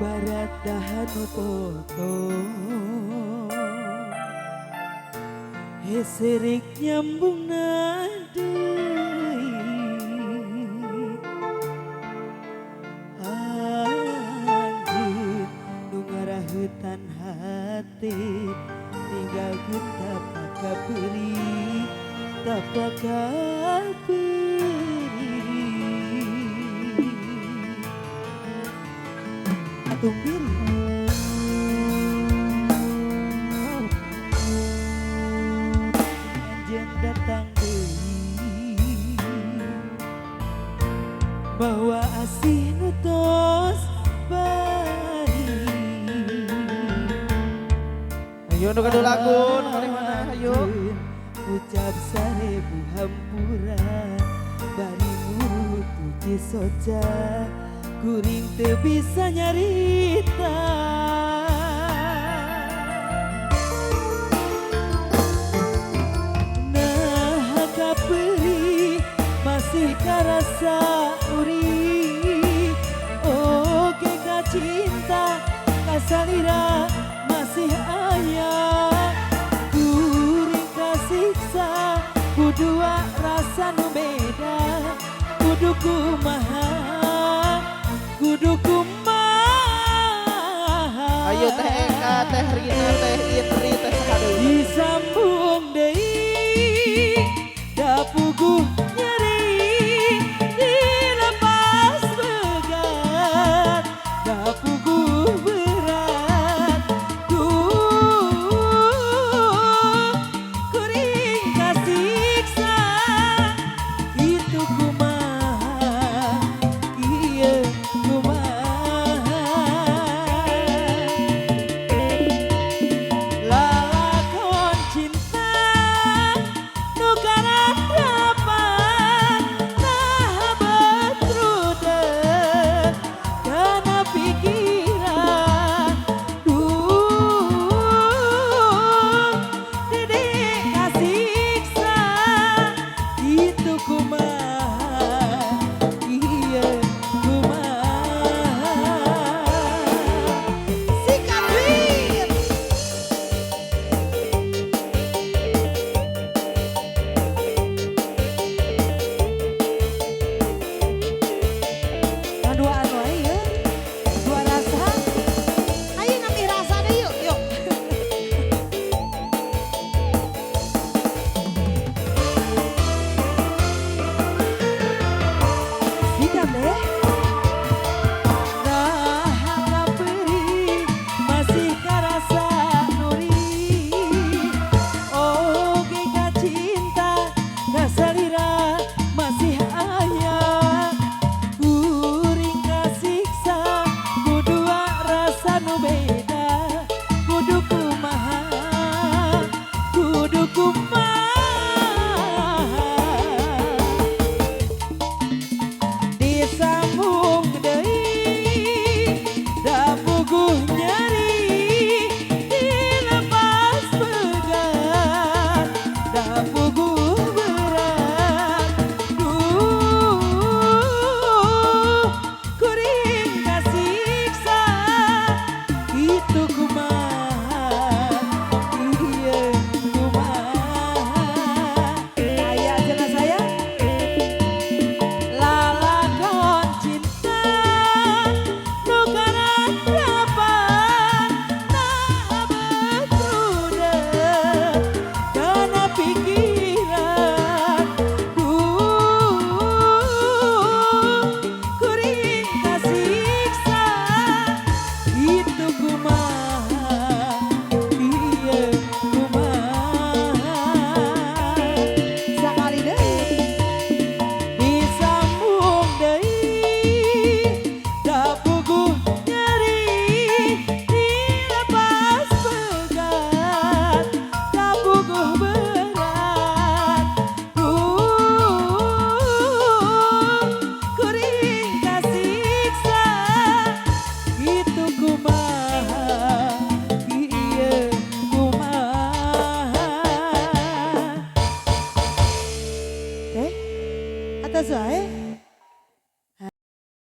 Barat dahanu foto hesirik nyambung nadei anjir nu ngarahutan hati tinggal kita pakai beri tak pakai beri tumbir anjen datang deui bahwa asih nu tos bari ayo nu kadulagun mari mana ayo ucap sarebu hampura bari mulut tuji soja kuring teu bisa nyarita nah kaperi masih karasa uri oge ka cinta kasalira masih aya kuring kasiksa kudua rasa nu beda kudu kumaha kudu kumaha ayo teh Eka teh Rina teh Indri teh sahadeui disambung deui da puguh nyeri dilepas begat da puguh berat kuring kasiksa itu kumaha ieu lalakon cinta nu karadapan nah betrudeuk kana pikiran dedek kasiksa itu kumaha ieu kumaha sikat duit dua anu aja dua rasa Ayo ngambil rasa deh yuk, yuk. sikat deh nah kaperi masih karasa nuri oge ka cinta kasalira masih aya kuring kasiksa kudua rasa nu beda kudu kumaha kudu kumaha disambung deui da puguh nyeri dilepas begat da puguh berat kuring kasiksa itu kumaha ieu kumaha aya cenah saya lalakon cinta nu karadapan nah betrudeuk kana pikiran kuring kasiksa itu kumaha ieu kumaha sakali deui disambung deui da puguh nyeri dilepas begat da puguh berat kuring kasiksa itu kumaha ieu kumaha atas wae